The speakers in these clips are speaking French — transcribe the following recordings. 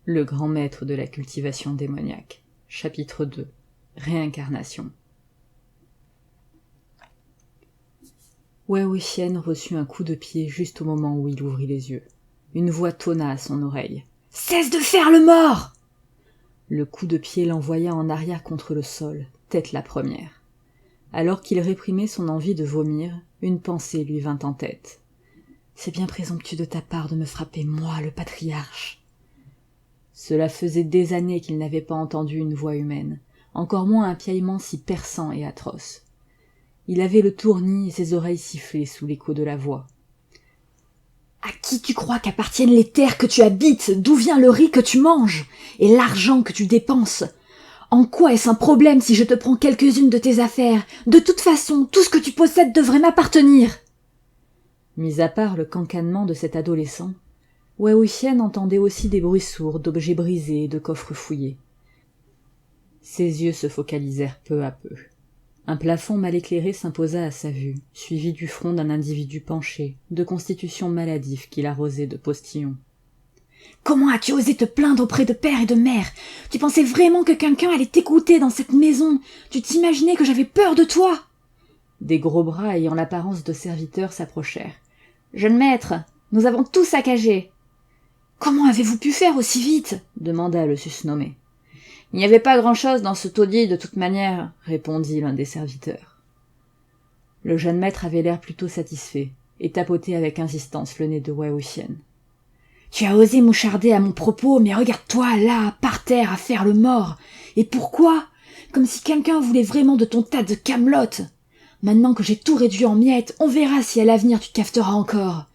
Le grand maître de la cultivation démoniaque. Chapitre 2. Réincarnation. Wei Wuxian reçut un coup de pied juste au moment où il ouvrit les yeux. Une voix tonna à son oreille. « Cesse de faire le mort !» Le coup de pied l'envoya en arrière contre le sol, tête la première. Alors qu'il réprimait son envie de vomir, une pensée lui vint en tête. « C'est bien présomptueux de ta part de me frapper, moi, le patriarche. » Cela faisait des années qu'il n'avait pas entendu une voix humaine, encore moins un piaillement si perçant et atroce. Il avait le tournis et ses oreilles sifflaient sous l'écho de la voix. « À qui tu crois qu'appartiennent les terres que tu habites, d'où vient le riz que tu manges, et l'argent que tu dépenses ? En quoi est-ce un problème si je te prends quelques-unes de tes affaires ? De toute façon, tout ce que tu possèdes devrait m'appartenir !» Mis à part le cancanement de cet adolescent, Wei Wuxian entendait aussi des bruits sourds d'objets brisés et de coffres fouillés. Ses yeux se focalisèrent peu à peu. Un plafond mal éclairé s'imposa à sa vue, suivi du front d'un individu penché, de constitution maladive qui l'arrosait de postillons. « Comment as-tu osé te plaindre auprès de père et de mère ? Tu pensais vraiment que quelqu'un allait t'écouter dans cette maison ? Tu t'imaginais que j'avais peur de toi ?» Des gros bras ayant l'apparence de serviteurs s'approchèrent. « Jeune maître, nous avons tout saccagé !»« Comment avez-vous pu faire aussi vite ?» demanda le susnommé. « Il n'y avait pas grand-chose dans ce taudis de toute manière, » répondit l'un des serviteurs. Le jeune maître avait l'air plutôt satisfait, et tapotait avec insistance le nez de Wei Wuxian. « Tu as osé moucharder à mon propos, mais regarde-toi là, par terre, à faire le mort. Et pourquoi ? Comme si quelqu'un voulait vraiment de ton tas de camelotes. Maintenant que j'ai tout réduit en miettes, on verra si à l'avenir tu cafeteras encore.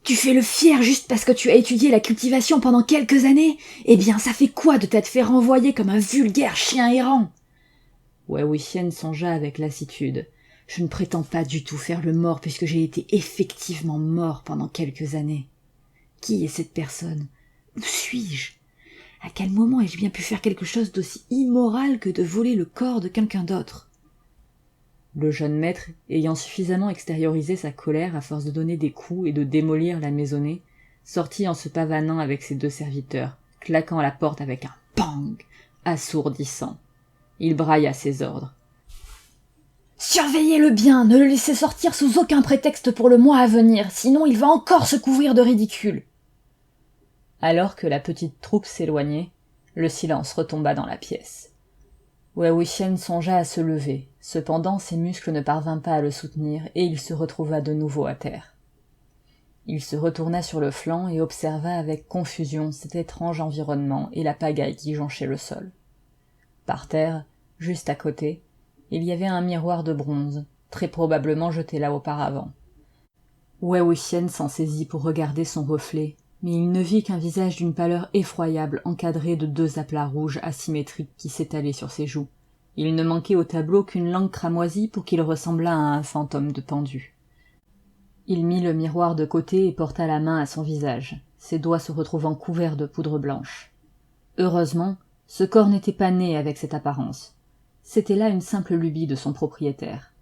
Tu fais le fier juste parce que tu as étudié la cultivation pendant quelques années ? Eh bien, ça fait quoi de t'être fait renvoyer comme un vulgaire chien errant ?» Wei Wuxian songea avec lassitude. « Je ne prétends pas du tout faire le mort puisque j'ai été effectivement mort pendant quelques années. Qui est cette personne ? Où suis-je ? À quel moment ai-je bien pu faire quelque chose d'aussi immoral que de voler le corps de quelqu'un d'autre ?» Le jeune maître, ayant suffisamment extériorisé sa colère à force de donner des coups et de démolir la maisonnée, sortit en se pavanant avec ses deux serviteurs, claquant la porte avec un « bang » assourdissant. Il brailla ses ordres. « Surveillez-le bien, ne le laissez sortir sous aucun prétexte pour le mois à venir, sinon il va encore se couvrir de ridicule. » Alors que la petite troupe s'éloignait, le silence retomba dans la pièce. Wei Wuxian songea à se lever, cependant ses muscles ne parvinrent pas à le soutenir et il se retrouva de nouveau à terre. Il se retourna sur le flanc et observa avec confusion cet étrange environnement et la pagaille qui jonchait le sol. Par terre, juste à côté, il y avait un miroir de bronze, très probablement jeté là auparavant. Wei Wuxian s'en saisit pour regarder son reflet, mais il ne vit qu'un visage d'une pâleur effroyable encadré de deux aplats rouges asymétriques qui s'étalaient sur ses joues. Il ne manquait au tableau qu'une langue cramoisie pour qu'il ressemblât à un fantôme de pendu. Il mit le miroir de côté et porta la main à son visage, ses doigts se retrouvant couverts de poudre blanche. Heureusement, ce corps n'était pas né avec cette apparence. C'était là une simple lubie de son propriétaire.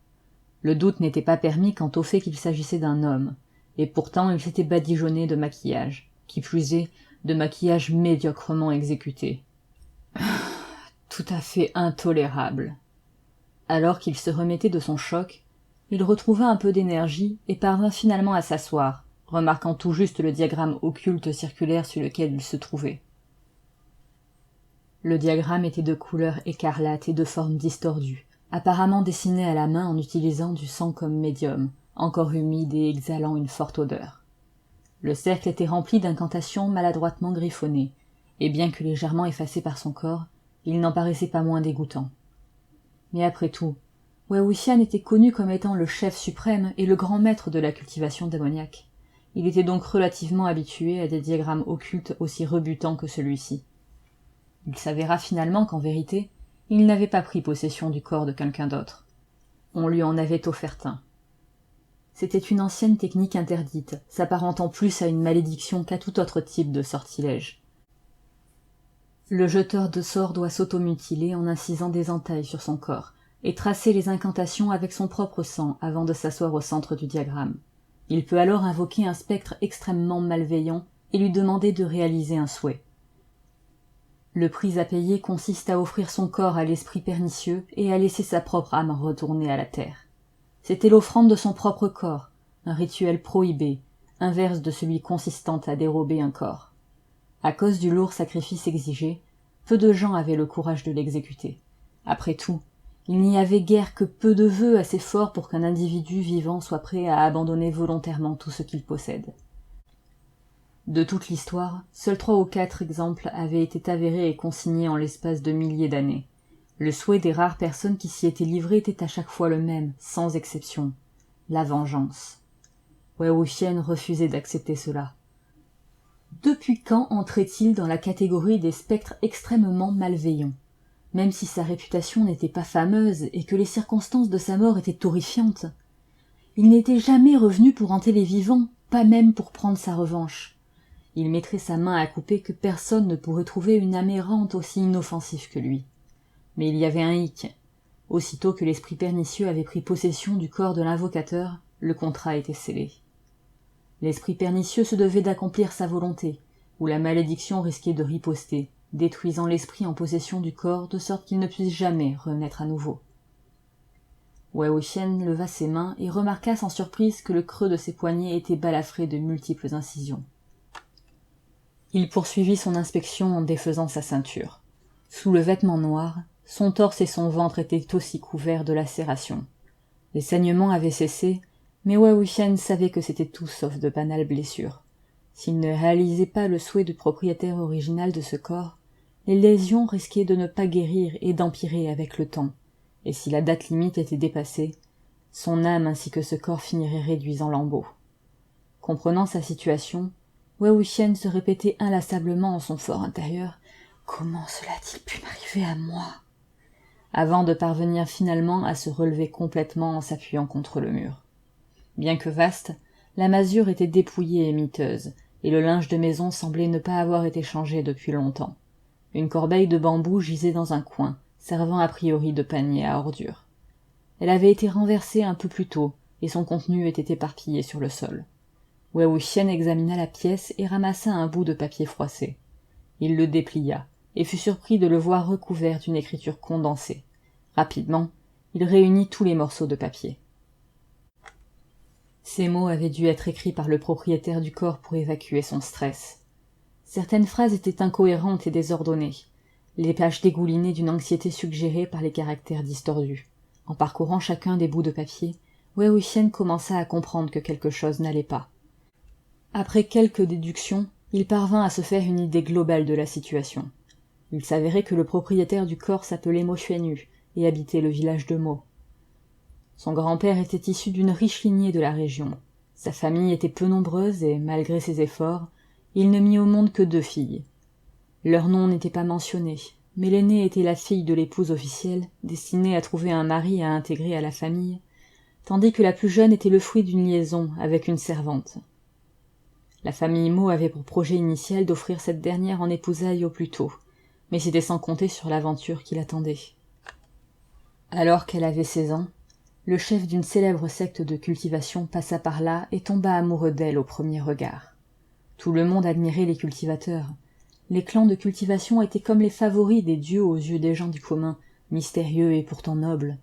Le doute n'était pas permis quant au fait qu'il s'agissait d'un homme, et pourtant il s'était badigeonné de maquillage, qui plus est, de maquillage médiocrement exécuté. Tout à fait intolérable. Alors qu'il se remettait de son choc, il retrouva un peu d'énergie et parvint finalement à s'asseoir, remarquant tout juste le diagramme occulte circulaire sur lequel il se trouvait. Le diagramme était de couleur écarlate et de forme distordue, apparemment dessiné à la main en utilisant du sang comme médium, encore humide et exhalant une forte odeur. Le cercle était rempli d'incantations maladroitement griffonnées, et bien que légèrement effacé par son corps, il n'en paraissait pas moins dégoûtant. Mais après tout, Wei Wuxian était connu comme étant le chef suprême et le grand maître de la cultivation démoniaque. Il était donc relativement habitué à des diagrammes occultes aussi rebutants que celui-ci. Il s'avéra finalement qu'en vérité, il n'avait pas pris possession du corps de quelqu'un d'autre. On lui en avait offert un. C'était une ancienne technique interdite, s'apparentant plus à une malédiction qu'à tout autre type de sortilège. Le jeteur de sorts doit s'automutiler en incisant des entailles sur son corps, et tracer les incantations avec son propre sang avant de s'asseoir au centre du diagramme. Il peut alors invoquer un spectre extrêmement malveillant et lui demander de réaliser un souhait. Le prix à payer consiste à offrir son corps à l'esprit pernicieux et à laisser sa propre âme retourner à la terre. C'était l'offrande de son propre corps, un rituel prohibé, inverse de celui consistant à dérober un corps. À cause du lourd sacrifice exigé, peu de gens avaient le courage de l'exécuter. Après tout, il n'y avait guère que peu de vœux assez forts pour qu'un individu vivant soit prêt à abandonner volontairement tout ce qu'il possède. De toute l'histoire, seuls 3 ou 4 exemples avaient été avérés et consignés en l'espace de milliers d'années. Le souhait des rares personnes qui s'y étaient livrées était à chaque fois le même, sans exception, la vengeance. Wei Wuxian refusait d'accepter cela. Depuis quand entrait-il dans la catégorie des spectres extrêmement malveillants? Même si sa réputation n'était pas fameuse et que les circonstances de sa mort étaient horrifiantes. Il n'était jamais revenu pour hanter les vivants, pas même pour prendre sa revanche. Il mettrait sa main à couper que personne ne pourrait trouver une âme errante aussi inoffensive que lui. Mais il y avait un hic. Aussitôt que l'esprit pernicieux avait pris possession du corps de l'invocateur, le contrat était scellé. L'esprit pernicieux se devait d'accomplir sa volonté, ou la malédiction risquait de riposter, détruisant l'esprit en possession du corps de sorte qu'il ne puisse jamais renaître à nouveau. Wei Wuxian leva ses mains et remarqua sans surprise que le creux de ses poignets était balafré de multiples incisions. Il poursuivit son inspection en défaisant sa ceinture. Sous le vêtement noir, son torse et son ventre étaient aussi couverts de lacérations. Les saignements avaient cessé, mais Wei Wuxian savait que c'était tout sauf de banales blessures. S'il ne réalisait pas le souhait du propriétaire original de ce corps, les lésions risquaient de ne pas guérir et d'empirer avec le temps, et si la date limite était dépassée, son âme ainsi que ce corps finiraient réduits en lambeaux. Comprenant sa situation, Wei Wuxian se répétait inlassablement en son fort intérieur « Comment cela a-t-il pu m'arriver à moi ?» avant de parvenir finalement à se relever complètement en s'appuyant contre le mur. Bien que vaste, la masure était dépouillée et miteuse, et le linge de maison semblait ne pas avoir été changé depuis longtemps. Une corbeille de bambou gisait dans un coin, servant a priori de panier à ordures. Elle avait été renversée un peu plus tôt, et son contenu était éparpillé sur le sol. Wei Wuxian examina la pièce et ramassa un bout de papier froissé. Il le déplia, et fut surpris de le voir recouvert d'une écriture condensée. Rapidement, il réunit tous les morceaux de papier. Ces mots avaient dû être écrits par le propriétaire du corps pour évacuer son stress. Certaines phrases étaient incohérentes et désordonnées, les pages dégoulinaient d'une anxiété suggérée par les caractères distordus. En parcourant chacun des bouts de papier, Wei Wuxian commença à comprendre que quelque chose n'allait pas. Après quelques déductions, il parvint à se faire une idée globale de la situation. Il s'avérait que le propriétaire du corps s'appelait Mo Xuanyu et habitait le village de Mo. Son grand-père était issu d'une riche lignée de la région. Sa famille était peu nombreuse et, malgré ses efforts, il ne mit au monde que 2 filles. Leur nom n'était pas mentionné, mais l'aînée était la fille de l'épouse officielle, destinée à trouver un mari à intégrer à la famille, tandis que la plus jeune était le fruit d'une liaison avec une servante. La famille Mo avait pour projet initial d'offrir cette dernière en épousailles au plus tôt, mais c'était sans compter sur l'aventure qui l'attendait. Alors qu'elle avait 16 ans, le chef d'une célèbre secte de cultivation passa par là et tomba amoureux d'elle au premier regard. Tout le monde admirait les cultivateurs. Les clans de cultivation étaient comme les favoris des dieux aux yeux des gens du commun, mystérieux et pourtant nobles.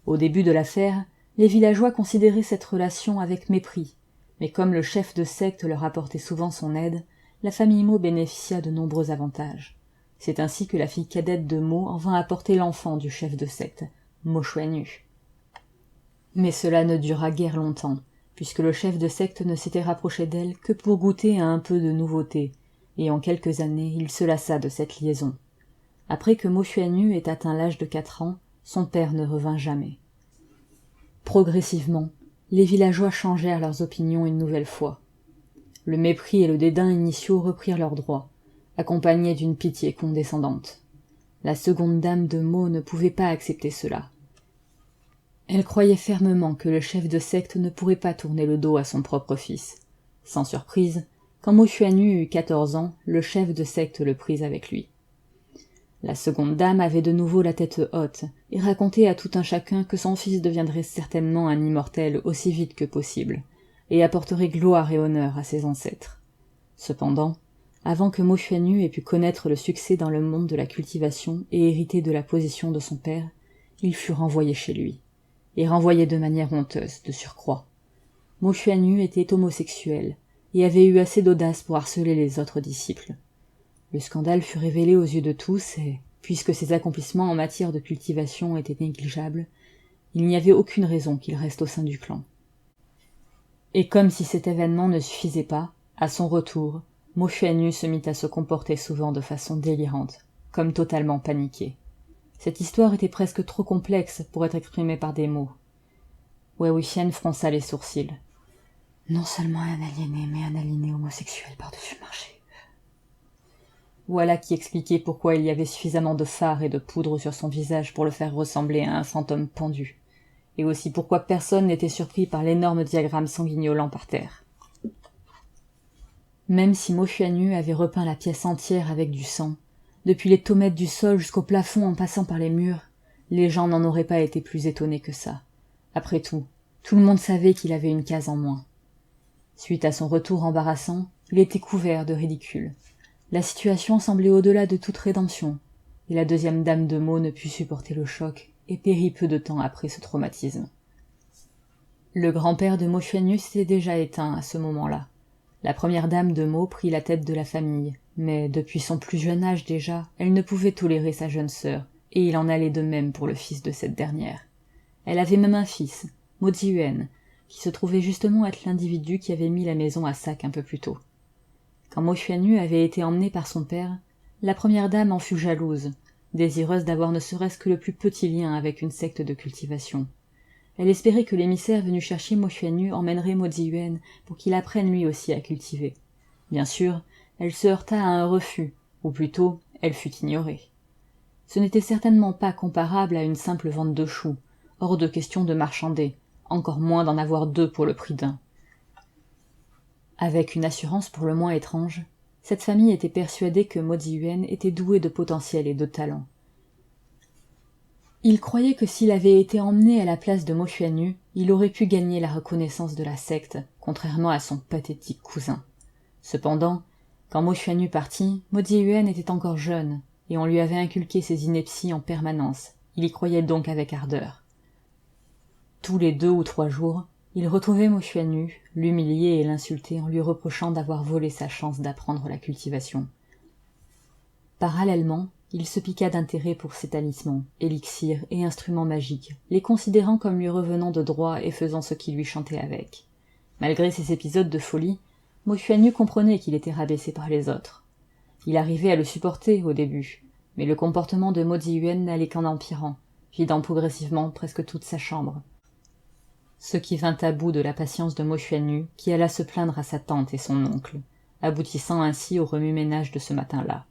Au début de l'affaire, les villageois considéraient cette relation avec mépris, mais comme le chef de secte leur apportait souvent son aide, la famille Mo bénéficia de nombreux avantages. C'est ainsi que la fille cadette de Mo en vint apporter l'enfant du chef de secte, Mo Xuanyu. Mais cela ne dura guère longtemps, puisque le chef de secte ne s'était rapproché d'elle que pour goûter à un peu de nouveauté, et en quelques années il se lassa de cette liaison. Après que Mo Xuanyu ait atteint l'âge de 4 ans, son père ne revint jamais. Progressivement, les villageois changèrent leurs opinions une nouvelle fois. Le mépris et le dédain initiaux reprirent leurs droits, accompagnés d'une pitié condescendante. La seconde dame de Mo ne pouvait pas accepter cela. Elle croyait fermement que le chef de secte ne pourrait pas tourner le dos à son propre fils. Sans surprise, quand Mo Xuanyu eut 14 ans, le chef de secte le prit avec lui. La seconde dame avait de nouveau la tête haute, et racontait à tout un chacun que son fils deviendrait certainement un immortel aussi vite que possible, et apporterait gloire et honneur à ses ancêtres. Cependant, Avant que Mo Xuanyu ait pu connaître le succès dans le monde de la cultivation et hériter de la position de son père, il fut renvoyé chez lui. Et renvoyé de manière honteuse, de surcroît. Mo Xuanyu était homosexuel, et avait eu assez d'audace pour harceler les autres disciples. Le scandale fut révélé aux yeux de tous, et, puisque ses accomplissements en matière de cultivation étaient négligeables, il n'y avait aucune raison qu'il reste au sein du clan. Et comme si cet événement ne suffisait pas, à son retour, Mo Xuanyu se mit à se comporter souvent de façon délirante, comme totalement paniqué. Cette histoire était presque trop complexe pour être exprimée par des mots. Wei Wuxian fronça les sourcils. Non seulement un aliéné, mais un aliéné homosexuel par-dessus le marché. Voilà qui expliquait pourquoi il y avait suffisamment de fard et de poudre sur son visage pour le faire ressembler à un fantôme pendu, et aussi pourquoi personne n'était surpris par l'énorme diagramme sanguignolant par terre. Même si Mo Xuanyu avait repeint la pièce entière avec du sang, depuis les tomates du sol jusqu'au plafond en passant par les murs, les gens n'en auraient pas été plus étonnés que ça. Après tout le monde savait qu'il avait une case en moins. Suite à son retour embarrassant, il était couvert de ridicule. La situation semblait au-delà de toute rédemption, et la deuxième dame de Mo ne put supporter le choc et périt peu de temps après ce traumatisme. Le grand-père de Mo Xuanyu s'était déjà éteint à ce moment-là. La première dame de Mo prit la tête de la famille, mais depuis son plus jeune âge déjà, elle ne pouvait tolérer sa jeune sœur, et il en allait de même pour le fils de cette dernière. Elle avait même un fils, Mo Ziyuan, qui se trouvait justement être l'individu qui avait mis la maison à sac un peu plus tôt. Quand Mo Xuanyu avait été emmené par son père, la première dame en fut jalouse, désireuse d'avoir ne serait-ce que le plus petit lien avec une secte de cultivation. Elle espérait que l'émissaire venu chercher Mo Xuanyu emmènerait Mo Ziyuan pour qu'il apprenne lui aussi à cultiver. Bien sûr, elle se heurta à un refus, ou plutôt, elle fut ignorée. Ce n'était certainement pas comparable à une simple vente de choux, hors de question de marchander, encore moins d'en avoir deux pour le prix d'un. Avec une assurance pour le moins étrange, cette famille était persuadée que Mo Ziyuan était doué de potentiel et de talent. Il croyait que s'il avait été emmené à la place de Mo Xuanyu, il aurait pu gagner la reconnaissance de la secte, contrairement à son pathétique cousin. Cependant, quand Mo Xuanyu partit, Mo Ziyuan était encore jeune, et on lui avait inculqué ses inepties en permanence. Il y croyait donc avec ardeur. Tous les 2 ou 3 jours, il retrouvait Mo Xuanyu, l'humilier et l'insulter en lui reprochant d'avoir volé sa chance d'apprendre la cultivation. Parallèlement, il se piqua d'intérêt pour ses talismans, élixirs et instruments magiques, les considérant comme lui revenant de droit et faisant ce qui lui chantait avec. Malgré ces épisodes de folie, Mo Xuanyu comprenait qu'il était rabaissé par les autres. Il arrivait à le supporter au début, mais le comportement de Mo Ziyuan n'allait qu'en empirant, vidant progressivement presque toute sa chambre. Ce qui vint à bout de la patience de Mo Xuanyu, qui alla se plaindre à sa tante et son oncle, aboutissant ainsi au remue-ménage de ce matin-là.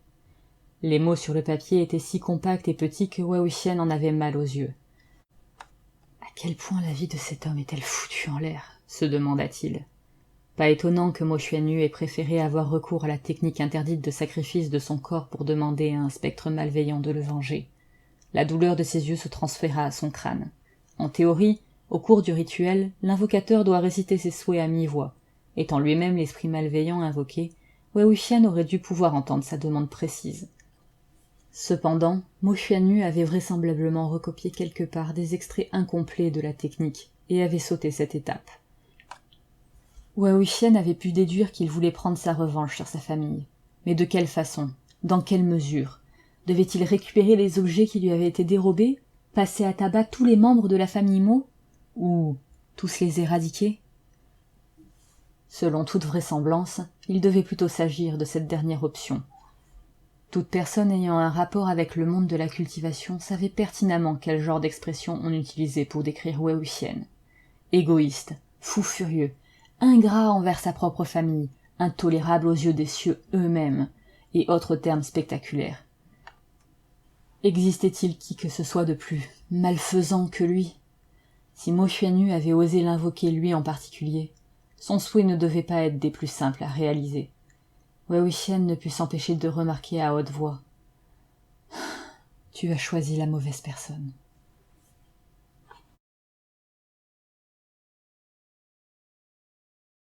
Les mots sur le papier étaient si compacts et petits que Wei Wuxian en avait mal aux yeux. « À quel point la vie de cet homme est-elle foutue en l'air ?» se demanda-t-il. Pas étonnant que Mo Xuanyu ait préféré avoir recours à la technique interdite de sacrifice de son corps pour demander à un spectre malveillant de le venger. La douleur de ses yeux se transféra à son crâne. En théorie, au cours du rituel, l'invocateur doit réciter ses souhaits à mi-voix. Étant lui-même l'esprit malveillant invoqué, Wei Wuxian aurait dû pouvoir entendre sa demande précise. Cependant, Mo Xuanyu avait vraisemblablement recopié quelque part des extraits incomplets de la technique et avait sauté cette étape. Wei Wuxian avait pu déduire qu'il voulait prendre sa revanche sur sa famille. Mais de quelle façon? Dans quelle mesure? Devait-il récupérer les objets qui lui avaient été dérobés? Passer à tabac tous les membres de la famille Mo? Ou tous les éradiquer? Selon toute vraisemblance, il devait plutôt s'agir de cette dernière option. Toute personne ayant un rapport avec le monde de la cultivation savait pertinemment quel genre d'expression on utilisait pour décrire Wei Wuxian. Égoïste, fou furieux, ingrat envers sa propre famille, intolérable aux yeux des cieux eux-mêmes, et autres termes spectaculaires. Existait-il qui que ce soit de plus malfaisant que lui? Si Mo Xuanyu avait osé l'invoquer lui en particulier, son souhait ne devait pas être des plus simples à réaliser. Wei Wuxian ne put s'empêcher de remarquer à haute voix. « Tu as choisi la mauvaise personne. »